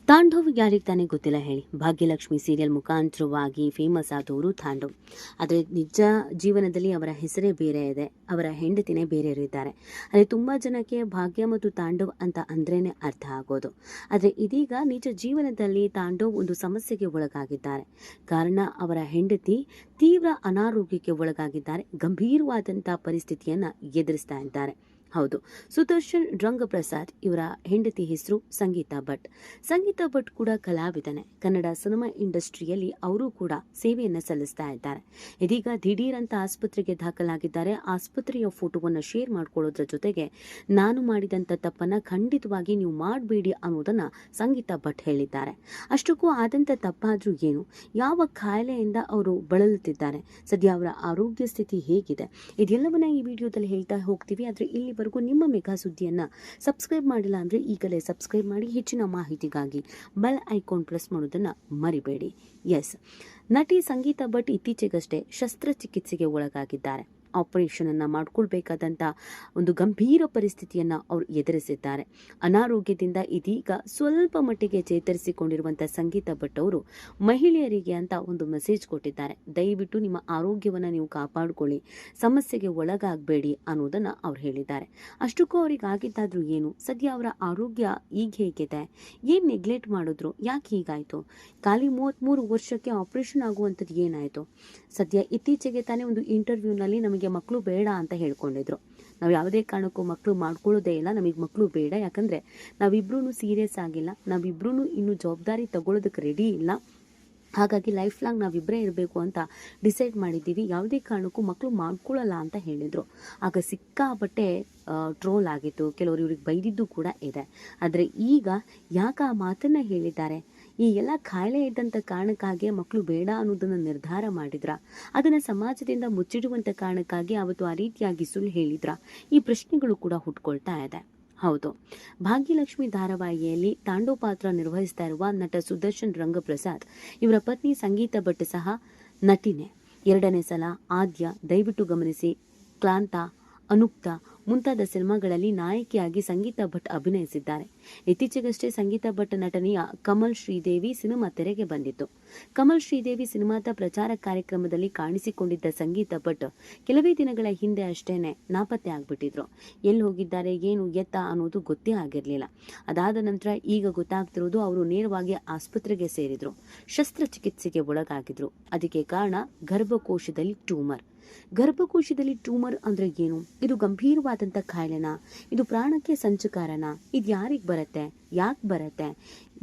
ತಾಂಡವ್ ಯಾರಿಗೆ ತಾನೇ ಗೊತ್ತಿಲ್ಲ ಹೇಳಿ. ಭಾಗ್ಯಲಕ್ಷ್ಮಿ ಸೀರಿಯಲ್ ಮುಖಾಂತರವಾಗಿ ಫೇಮಸ್ ಆದವರು ತಾಂಡವ್. ಆದರೆ ನಿಜ ಜೀವನದಲ್ಲಿ ಅವರ ಹೆಸರೇ ಬೇರೆ ಇದೆ, ಅವರ ಹೆಂಡತಿನೇ ಬೇರೆ ಇದ್ದಾರೆ. ಆದರೆ ತುಂಬ ಜನಕ್ಕೆ ಭಾಗ್ಯ ಮತ್ತು ತಾಂಡವ್ ಅಂತ ಅಂದ್ರೇನೆ ಅರ್ಥ ಆಗೋದು. ಆದರೆ ಇದೀಗ ನಿಜ ಜೀವನದಲ್ಲಿ ತಾಂಡವ್ ಒಂದು ಸಮಸ್ಯೆಗೆ ಒಳಗಾಗಿದ್ದಾರೆ. ಕಾರಣ ಅವರ ಹೆಂಡತಿ ತೀವ್ರ ಅನಾರೋಗ್ಯಕ್ಕೆ ಒಳಗಾಗಿದ್ದಾರೆ. ಗಂಭೀರವಾದಂಥ ಪರಿಸ್ಥಿತಿಯನ್ನು ಎದುರಿಸ್ತಾ ಇದ್ದಾರೆ. ಹೌದು, ಸುದರ್ಶನ್ ರಂಗಪ್ರಸಾದ್ ಇವರ ಹೆಂಡತಿ ಹೆಸರು ಸಂಗೀತಾ ಭಟ್. ಸಂಗೀತಾ ಭಟ್ ಕೂಡ ಕಲಾವಿದನೆ. ಕನ್ನಡ ಸಿನಿಮಾ ಇಂಡಸ್ಟ್ರಿಯಲ್ಲಿ ಅವರು ಕೂಡ ಸೇವೆಯನ್ನು ಸಲ್ಲಿಸ್ತಾ ಇದ್ದಾರೆ. ಇದೀಗ ದಿಢೀರ್ ಅಂತ ಆಸ್ಪತ್ರೆಗೆ ದಾಖಲಾಗಿದ್ದಾರೆ. ಆಸ್ಪತ್ರೆಯ ಫೋಟೋವನ್ನು ಶೇರ್ ಮಾಡ್ಕೊಳ್ಳೋದ್ರ ಜೊತೆಗೆ ನಾನು ಮಾಡಿದಂಥ ತಪ್ಪನ್ನು ಖಂಡಿತವಾಗಿ ನೀವು ಮಾಡಬೇಡಿ ಅನ್ನೋದನ್ನ ಸಂಗೀತಾ ಭಟ್ ಹೇಳಿದ್ದಾರೆ. ಅಷ್ಟಕ್ಕೂ ಆದಂಥ ತಪ್ಪಾದ್ರೂ ಏನು, ಯಾವ ಕಾಯಿಲೆಯಿಂದ ಅವರು ಬಳಲುತ್ತಿದ್ದಾರೆ, ಸದ್ಯ ಅವರ ಆರೋಗ್ಯ ಸ್ಥಿತಿ ಹೇಗಿದೆ, ಇದೆಲ್ಲವನ್ನ ಈ ವಿಡಿಯೋದಲ್ಲಿ ಹೇಳ್ತಾ ಹೋಗ್ತೀವಿ. ಆದರೆ ಇಲ್ಲಿ ನಿಮ್ಮ ಮೆಗಾ ಸುದ್ದಿಯನ್ನು ಸಬ್ಸ್ಕ್ರೈಬ್ ಮಾಡಿಲ್ಲ ಅಂದರೆ ಈಗಲೇ ಸಬ್ಸ್ಕ್ರೈಬ್ ಮಾಡಿ. ಹೆಚ್ಚಿನ ಮಾಹಿತಿಗಾಗಿ ಬೆಲ್ ಐಕಾನ್ ಪ್ರೆಸ್ ಮಾಡೋದನ್ನು ಮರಿಬೇಡಿ. ಎಸ್, ನಟಿ ಸಂಗೀತಾ ಭಟ್ ಇತ್ತೀಚೆಗಷ್ಟೇ ಶಸ್ತ್ರಚಿಕಿತ್ಸೆಗೆ ಒಳಗಾಗಿದ್ದಾರೆ. ಆಪರೇಷನ್ ಅನ್ನು ಮಾಡಿಕೊಳ್ಬೇಕಾದಂಥ ಒಂದು ಗಂಭೀರ ಪರಿಸ್ಥಿತಿಯನ್ನು ಅವರು ಎದುರಿಸಿದ್ದಾರೆ. ಅನಾರೋಗ್ಯದಿಂದ ಇದೀಗ ಸ್ವಲ್ಪ ಮಟ್ಟಿಗೆ ಚೇತರಿಸಿಕೊಂಡಿರುವಂಥ ಸಂಗೀತಾ ಭಟ್ ಅವರು ಮಹಿಳೆಯರಿಗೆ ಅಂತ ಒಂದು ಮೆಸೇಜ್ ಕೊಟ್ಟಿದ್ದಾರೆ. ದಯವಿಟ್ಟು ನಿಮ್ಮ ಆರೋಗ್ಯವನ್ನು ನೀವು ಕಾಪಾಡಿಕೊಳ್ಳಿ, ಸಮಸ್ಯೆಗೆ ಒಳಗಾಗಬೇಡಿ ಅನ್ನೋದನ್ನು ಅವ್ರು ಹೇಳಿದ್ದಾರೆ. ಅಷ್ಟಕ್ಕೂ ಅವ್ರಿಗೆ ಆಗಿದ್ದಾದ್ರೂ ಏನು, ಸದ್ಯ ಅವರ ಆರೋಗ್ಯ ಈಗ ಹೇಗಿದೆ, ಏನು ನೆಗ್ಲೆಕ್ಟ್ ಮಾಡಿದ್ರು, ಯಾಕೆ ಹೀಗಾಯಿತು, ಖಾಲಿ 33 ವರ್ಷಕ್ಕೆ ಆಪರೇಷನ್ ಆಗುವಂಥದ್ದು ಏನಾಯಿತು. ಸದ್ಯ ಇತ್ತೀಚೆಗೆ ತಾನೇ ಒಂದು ಇಂಟರ್ವ್ಯೂನಲ್ಲಿ ನಮಗೆ ಮಕ್ಕಳು ಬೇಡ ಅಂತ ಹೇಳ್ಕೊಂಡಿದ್ರು. ನಾವು ಯಾವುದೇ ಕಾರಣಕ್ಕೂ ಮಕ್ಕಳು ಮಾಡ್ಕೊಳ್ಳೋದೇ ಇಲ್ಲ, ನಮಗೆ ಮಕ್ಕಳು ಬೇಡ, ಯಾಕಂದರೆ ನಾವಿಬ್ರೂ ಸೀರಿಯಸ್ ಆಗಿಲ್ಲ, ನಾವಿಬ್ರೂ ಇನ್ನೂ ಜವಾಬ್ದಾರಿ ತಗೊಳ್ಳೋದಕ್ಕೆ ರೆಡಿ ಇಲ್ಲ, ಹಾಗಾಗಿ ಲೈಫ್ ಲಾಂಗ್ ನಾವಿಬ್ಬರೇ ಇರಬೇಕು ಅಂತ ಡಿಸೈಡ್ ಮಾಡಿದ್ದೀವಿ, ಯಾವುದೇ ಕಾರಣಕ್ಕೂ ಮಕ್ಕಳು ಮಾಡ್ಕೊಳ್ಳಲ್ಲ ಅಂತ ಹೇಳಿದರು. ಆಗ ಸಿಕ್ಕಾಪಟ್ಟೆ ಟ್ರೋಲ್ ಆಗಿತ್ತು, ಕೆಲವರು ಇವ್ರಿಗೆ ಬೈದಿದ್ದು ಕೂಡ ಇದೆ. ಆದರೆ ಈಗ ಯಾಕೆ ಆ ಮಾತನ್ನು ಹೇಳಿದ್ದಾರೆ, ಈ ಎಲ್ಲ ಕಾಯಿಲೆ ಇದ್ದಂಥ ಕಾರಣಕ್ಕಾಗಿ ಮಕ್ಕಳು ಬೇಡ ಅನ್ನೋದನ್ನು ನಿರ್ಧಾರ ಮಾಡಿದ್ರ, ಅದನ್ನು ಸಮಾಜದಿಂದ ಮುಚ್ಚಿಡುವಂಥ ಕಾರಣಕ್ಕಾಗಿ ಅವತ್ತು ಆ ರೀತಿಯಾಗಿ ಸುಳ್ಳು ಹೇಳಿದ್ರ, ಈ ಪ್ರಶ್ನೆಗಳು ಕೂಡ ಹುಟ್ಕೊಳ್ತಾ ಇದೆ. ಹೌದು, ಭಾಗ್ಯಲಕ್ಷ್ಮಿ ಧಾರಾವಾಹಿಯಲ್ಲಿ ತಾಂಡವ್ ಪಾತ್ರ ನಿರ್ವಹಿಸ್ತಾ ಇರುವ ನಟ ಸುದರ್ಶನ್ ರಂಗಪ್ರಸಾದ್ ಇವರ ಪತ್ನಿ ಸಂಗೀತಾ ಭಟ್ ಸಹ ನಟಿನೇ. 2ನೇ ಸಲ, ಆದ್ಯ, ದಯವಿಟ್ಟು ಗಮನಿಸಿ, ಕ್ಲಾಂತ, ಅನುಕ್ತ ಮುಂತಾದ ಸಿನಿಮಾಗಳಲ್ಲಿ ನಾಯಕಿಯಾಗಿ ಸಂಗೀತಾ ಭಟ್ ಅಭಿನಯಿಸಿದ್ದಾರೆ. ಇತ್ತೀಚೆಗಷ್ಟೇ ಸಂಗೀತಾ ಭಟ್ ನಟನೆಯ ಕಮಲ್ ಶ್ರೀದೇವಿ ಸಿನಿಮಾ ತೆರೆಗೆ ಬಂದಿತ್ತು. ಕಮಲ್ ಶ್ರೀದೇವಿ ಸಿನಿಮಾದ ಪ್ರಚಾರ ಕಾರ್ಯಕ್ರಮದಲ್ಲಿ ಕಾಣಿಸಿಕೊಂಡಿದ್ದ ಸಂಗೀತಾ ಭಟ್ ಕೆಲವೇ ದಿನಗಳ ಹಿಂದೆ ಅಷ್ಟೇನೆ ನಾಪತ್ತೆ ಆಗ್ಬಿಟ್ಟಿದ್ರು. ಎಲ್ಲಿ ಹೋಗಿದ್ದಾರೆ, ಏನು ಎತ್ತ ಅನ್ನೋದು ಗೊತ್ತೇ ಆಗಿರಲಿಲ್ಲ. ಅದಾದ ನಂತರ ಈಗ ಗೊತ್ತಾಗ್ತಿರೋದು ಅವರು ನೇರವಾಗಿ ಆಸ್ಪತ್ರೆಗೆ ಸೇರಿದ್ರು, ಶಸ್ತ್ರಚಿಕಿತ್ಸೆಗೆ ಒಳಗಾಗಿದ್ರು. ಅದಕ್ಕೆ ಕಾರಣ ಗರ್ಭಕೋಶದಲ್ಲಿ ಟ್ಯೂಮರ್. ಗರ್ಭಕೋಶದಲ್ಲಿ ಟ್ಯೂಮರ್ ಅಂದ್ರೆ ಏನು, ಇದು ಗಂಭೀರವಾದಂಥ ಕಾಯಿಲೆನಾ, ಇದು ಪ್ರಾಣಕ್ಕೆ ಸಂಚಕಾರನ, ಇದು ಯಾರಿಗೆ ಬರುತ್ತೆ, ಯಾಕೆ ಬರುತ್ತೆ,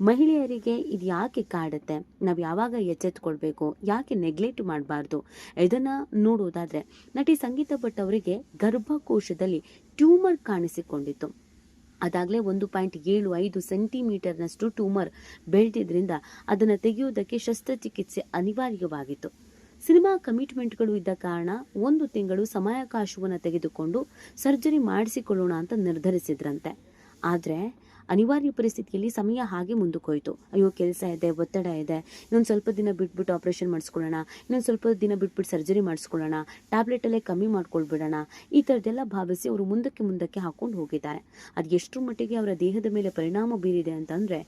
ಮಹಿಳೆಯರಿಗೆ ಇದು ಯಾಕೆ ಕಾಡುತ್ತೆ, ನಾವು ಯಾವಾಗ ಎಚ್ಚೆತ್ಕೊಳ್ಬೇಕು, ಯಾಕೆ ನೆಗ್ಲೆಕ್ಟ್ ಮಾಡಬಾರ್ದು, ಇದನ್ನ ನೋಡೋದಾದ್ರೆ ನಟಿ ಸಂಗೀತಾ ಭಟ್ ಅವರಿಗೆ ಗರ್ಭಕೋಶದಲ್ಲಿ ಟ್ಯೂಮರ್ ಕಾಣಿಸಿಕೊಂಡಿತ್ತು. ಅದಾಗಲೇ 1.75 ಸೆಂಟಿಮೀಟರ್ನಷ್ಟು ಟ್ಯೂಮರ್ ಬೆಳೆದಿದ್ರಿಂದ ಅದನ್ನು ತೆಗೆಯುವುದಕ್ಕೆ ಶಸ್ತ್ರಚಿಕಿತ್ಸೆ ಅನಿವಾರ್ಯವಾಗಿತ್ತು. ಸಿನಿಮಾ ಕಮಿಟ್ಮೆಂಟ್ಗಳು ಇದ್ದ ಕಾರಣ 1 ತಿಂಗಳು ಸಮಯಾವಕಾಶವನ್ನು ತೆಗೆದುಕೊಂಡು ಸರ್ಜರಿ ಮಾಡಿಸಿಕೊಳ್ಳೋಣ ಅಂತ ನಿರ್ಧರಿಸಿದ್ರಂತೆ. ಆದರೆ ಅನಿವಾರ್ಯ ಪರಿಸ್ಥಿತಿಯಲ್ಲಿ ಸಮಯ ಹಾಗೆ ಮುಂದಕ್ಕೆ ಹೋಯಿತು. ಅಯ್ಯೋ, ಕೆಲಸ ಇದೆ, ಒತ್ತಡ ಇದೆ, ಇನ್ನೊಂದು ಸ್ವಲ್ಪ ದಿನ ಬಿಟ್ಬಿಟ್ಟು ಆಪರೇಷನ್ ಮಾಡಿಸ್ಕೊಳ್ಳೋಣ, ಇನ್ನೊಂದು ಸ್ವಲ್ಪ ದಿನ ಬಿಟ್ಬಿಟ್ಟು ಸರ್ಜರಿ ಮಾಡಿಸ್ಕೊಳ್ಳೋಣ, ಟ್ಯಾಬ್ಲೆಟಲ್ಲೇ ಕಮ್ಮಿ ಮಾಡ್ಕೊಳ್ಬಿಡೋಣ, ಈ ಥರದ್ದೆಲ್ಲ ಭಾವಿಸಿ ಅವರು ಮುಂದಕ್ಕೆ ಹಾಕೊಂಡು ಹೋಗಿದ್ದಾರೆ. ಅದು ಎಷ್ಟು ಮಟ್ಟಿಗೆ ಅವರ ದೇಹದ ಮೇಲೆ ಪರಿಣಾಮ ಬೀರಿದೆ ಅಂತಂದರೆ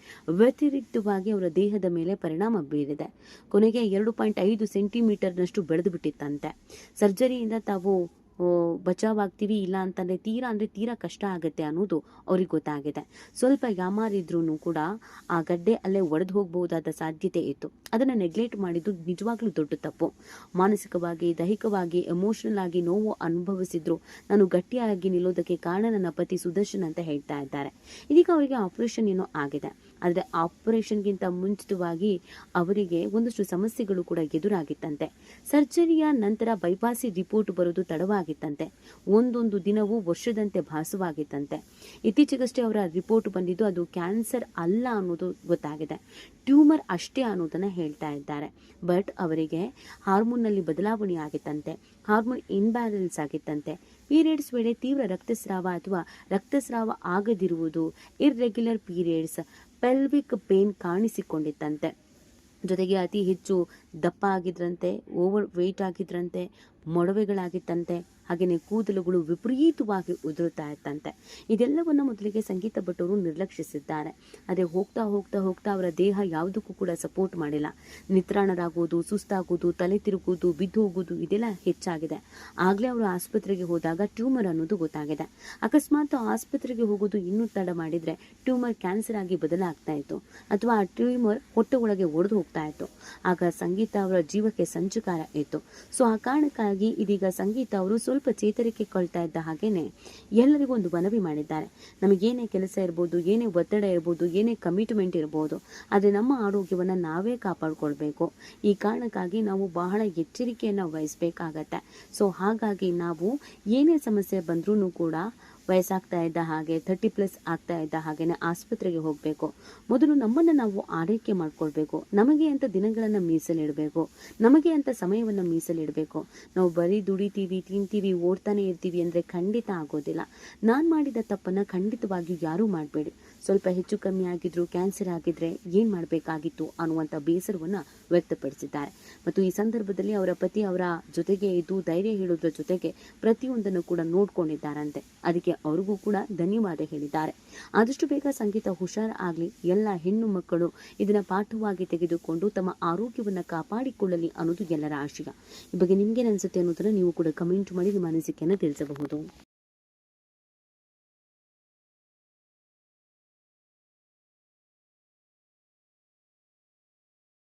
ವ್ಯತಿರಿಕ್ತವಾಗಿ ಅವರ ದೇಹದ ಮೇಲೆ ಪರಿಣಾಮ ಬೀರಿದೆ. ಕೊನೆಗೆ 2.5 ಸೆಂಟಿಮೀಟರ್ನಷ್ಟು ಬೆಳೆದು ಬಿಟ್ಟಿತ್ತಂತೆ. ಸರ್ಜರಿಯಿಂದ ತಾವು ಬಚಾವಾಗ್ತೀವಿ, ಇಲ್ಲ ಅಂತಂದರೆ ತೀರಾ ಕಷ್ಟ ಆಗುತ್ತೆ ಅನ್ನೋದು ಅವ್ರಿಗೆ ಗೊತ್ತಾಗಿದೆ. ಸ್ವಲ್ಪ ಯಾಮಾರಿದ್ರೂ ಕೂಡ ಆ ಗಡ್ಡೆ ಅಲ್ಲೇ ಒಡೆದು ಹೋಗಬಹುದಾದ ಸಾಧ್ಯತೆ ಇತ್ತು. ಅದನ್ನು ನೆಗ್ಲೆಕ್ಟ್ ಮಾಡಿದ್ದು ನಿಜವಾಗ್ಲೂ ದೊಡ್ಡ ತಪ್ಪು. ಮಾನಸಿಕವಾಗಿ, ದೈಹಿಕವಾಗಿ, ಎಮೋಷನಲ್ ಆಗಿ ನೋವು ಅನುಭವಿಸಿದ್ರು ನಾನು ಗಟ್ಟಿಯಾಗಿ ನಿಲ್ಲೋದಕ್ಕೆ ಕಾರಣ ನನ್ನ ಪತಿ ಸುದರ್ಶನ್ ಅಂತ ಹೇಳ್ತಾ ಇದ್ದಾರೆ. ಇದೀಗ ಅವರಿಗೆ ಆಪರೇಷನ್ ಏನೋ ಆಗಿದೆ. ಆದರೆ ಆಪರೇಷನ್ಗಿಂತ ಮುಂಚಿತವಾಗಿ ಅವರಿಗೆ ಒಂದಷ್ಟು ಸಮಸ್ಯೆಗಳು ಕೂಡ ಎದುರಾಗಿತ್ತಂತೆ. ಸರ್ಜರಿಯ ನಂತರ ಬೈಪಾಸಿ ರಿಪೋರ್ಟ್ ಬರೋದು ತಡವಾಗಿತ್ತಂತೆ. ಒಂದೊಂದು ದಿನವೂ ವರ್ಷದಂತೆ ಭಾಸವಾಗಿತ್ತಂತೆ. ಇತ್ತೀಚೆಗಷ್ಟೇ ಅವರ ರಿಪೋರ್ಟ್ ಬಂದಿದ್ದು ಅದು ಕ್ಯಾನ್ಸರ್ ಅಲ್ಲ ಅನ್ನೋದು ಗೊತ್ತಾಗಿದೆ, ಟ್ಯೂಮರ್ ಅಷ್ಟೇ ಅನ್ನೋದನ್ನ ಹೇಳ್ತಾ ಇದ್ದಾರೆ. ಬಟ್ ಅವರಿಗೆ ಹಾರ್ಮೋನ್ನಲ್ಲಿ ಬದಲಾವಣೆ ಆಗಿತ್ತಂತೆ, ಹಾರ್ಮೋನ್ ಇನ್ಬ್ಯಾಲೆನ್ಸ್ ಆಗಿತ್ತಂತೆ, ಪೀರಿಯಡ್ಸ್ ವೇಳೆ ತೀವ್ರ ರಕ್ತಸ್ರಾವ ಅಥವಾ ರಕ್ತಸ್ರಾವ ಆಗದಿರುವುದು, ಇರ್ರೆಗ್ಯುಲರ್ ಪೀರಿಯಡ್ಸ್, ಪೆಲ್ವಿಕ್ ಪೇನ್ ಕಾಣಿಸಿಕೊಂಡಿತ್ತಂತೆ. ಜೊತೆಗೆ ಅತಿ ಹೆಚ್ಚು ದಪ್ಪ ಆಗಿದ್ರಂತೆ, ಓವರ್ ವೆಯ್ಟ್ ಆಗಿದ್ರಂತೆ, ಮೊಡವೆಗಳಾಗಿತ್ತಂತೆ. ಹಾಗೆಯೇ ಕೂದಲುಗಳು ವಿಪರೀತವಾಗಿ ಉದುರುತ್ತಾ ಇತ್ತಂತೆ. ಇದೆಲ್ಲವನ್ನು ಮೊದಲಿಗೆ ಸಂಗೀತ ಭಟ್ಟರು ನಿರ್ಲಕ್ಷಿಸಿದ್ದಾರೆ. ಅದೇ ಹೋಗ್ತಾ ಹೋಗ್ತಾ ಹೋಗ್ತಾ ಅವರ ದೇಹ ಯಾವುದಕ್ಕೂ ಕೂಡ ಸಪೋರ್ಟ್ ಮಾಡಿಲ್ಲ. ನಿತ್ರಾಣರಾಗುವುದು, ಸುಸ್ತಾಗುವುದು, ತಲೆ ತಿರುಗುವುದು, ಬಿದ್ದು ಹೋಗುವುದು ಇದೆಲ್ಲ ಹೆಚ್ಚಾಗಿದೆ. ಆಗಲೇ ಅವರು ಆಸ್ಪತ್ರೆಗೆ ಹೋದಾಗ ಟ್ಯೂಮರ್ ಅನ್ನೋದು ಗೊತ್ತಾಗಿದೆ. ಅಕಸ್ಮಾತ್ ಆಸ್ಪತ್ರೆಗೆ ಹೋಗೋದು ಇನ್ನೂ ತಡ ಮಾಡಿದ್ರೆ ಟ್ಯೂಮರ್ ಕ್ಯಾನ್ಸರ್ ಆಗಿ ಬದಲಾಗ್ತಾ ಇತ್ತು, ಅಥವಾ ಆ ಟ್ಯೂಮರ್ ಹೊಟ್ಟೆ ಒಳಗೆ ಒಡೆದು ಹೋಗ್ತಾ ಇತ್ತು. ಆಗ ಸಂಗೀತ ಅವರ ಜೀವಕ್ಕೆ ಸಂಚಕಾರ ಇತ್ತು. ಸೊ ಆ ಕಾರಣಕ್ಕಾಗಿ ಇದೀಗ ಸಂಗೀತ ಅವರು ಸ್ವಲ್ಪ ಚೇತರಿಕೆ ಕೊಳ್ತಾ ಇದ್ದ ಹಾಗೇನೆ ಎಲ್ಲರಿಗೂ ಒಂದು ಮನವಿ ಮಾಡಿದ್ದಾರೆ. ನಮಗೇನೇ ಕೆಲಸ ಇರ್ಬೋದು, ಏನೇ ಒತ್ತಡ ಇರ್ಬೋದು, ಏನೇ ಕಮಿಟ್ಮೆಂಟ್ ಇರ್ಬೋದು, ಆದರೆ ನಮ್ಮ ಆರೋಗ್ಯವನ್ನು ನಾವೇ ಕಾಪಾಡ್ಕೊಳ್ಬೇಕು. ಈ ಕಾರಣಕ್ಕಾಗಿ ನಾವು ಬಹಳ ಎಚ್ಚರಿಕೆಯನ್ನು ವಹಿಸಬೇಕಾಗತ್ತೆ. ಸೊ ಹಾಗಾಗಿ ನಾವು ಏನೇ ಸಮಸ್ಯೆ ಬಂದ್ರೂ ಕೂಡ ವಯಸ್ಸಾಗ್ತಾ ಇದ್ದ ಹಾಗೆ 30+ ಆಗ್ತಾ ಇದ್ದ ಹಾಗೇನೆ ಆಸ್ಪತ್ರೆಗೆ ಹೋಗಬೇಕು. ಮೊದಲು ನಮ್ಮನ್ನು ನಾವು ಆರೈಕೆ ಮಾಡ್ಕೊಳ್ಬೇಕು. ನಮಗೆ ಅಂತ ದಿನಗಳನ್ನು ಮೀಸಲಿಡಬೇಕು, ನಮಗೆ ಅಂತ ಸಮಯವನ್ನು ಮೀಸಲಿಡಬೇಕು. ನಾವು ಬರೀ ದುಡಿತೀವಿ, ತಿಂತೀವಿ, ಓಡ್ತಾನೆ ಇರ್ತೀವಿ ಅಂದರೆ ಖಂಡಿತ ಆಗೋದಿಲ್ಲ. ನಾನು ಮಾಡಿದ ತಪ್ಪನ್ನು ಖಂಡಿತವಾಗಿಯೂ ಯಾರೂ ಮಾಡಬೇಡಿ. ಸ್ವಲ್ಪ ಹೆಚ್ಚು ಕಮ್ಮಿ ಆಗಿದ್ರು, ಕ್ಯಾನ್ಸರ್ ಆಗಿದ್ರೆ ಏನು ಮಾಡಬೇಕಾಗಿತ್ತು ಅನ್ನುವಂಥ ಬೇಸರವನ್ನು ವ್ಯಕ್ತಪಡಿಸಿದ್ದಾರೆ. ಮತ್ತು ಈ ಸಂದರ್ಭದಲ್ಲಿ ಅವರ ಪತಿ ಅವರ ಜೊತೆಗೆ ಇದ್ದು ಧೈರ್ಯ ಹೇಳೋದ್ರ ಜೊತೆಗೆ ಪ್ರತಿಯೊಂದನ್ನು ಕೂಡ ನೋಡ್ಕೊಂಡಿದ್ದಾರಂತೆ. ಅದಕ್ಕೆ ಅವ್ರಿಗೂ ಕೂಡ ಧನ್ಯವಾದ ಹೇಳಿದ್ದಾರೆ. ಆದಷ್ಟು ಬೇಗ ಸಂಗೀತ ಹುಷಾರ್ ಆಗಲಿ, ಎಲ್ಲ ಹೆಣ್ಣು ಮಕ್ಕಳು ಇದನ್ನ ಪಾಠವಾಗಿ ತೆಗೆದುಕೊಂಡು ತಮ್ಮ ಆರೋಗ್ಯವನ್ನು ಕಾಪಾಡಿಕೊಳ್ಳಲಿ ಅನ್ನೋದು ಎಲ್ಲರ ಆಶಯ. ಈ ಬಗ್ಗೆ ನಿಮ್ಗೇನು ಅನಿಸುತ್ತೆ ಅನ್ನೋದನ್ನ ನೀವು ಕೂಡ ಕಮೆಂಟ್ ಮಾಡಿ ನಿಮ್ಮ ಅನಿಸಿಕೆಯನ್ನು ತಿಳಿಸಬಹುದು.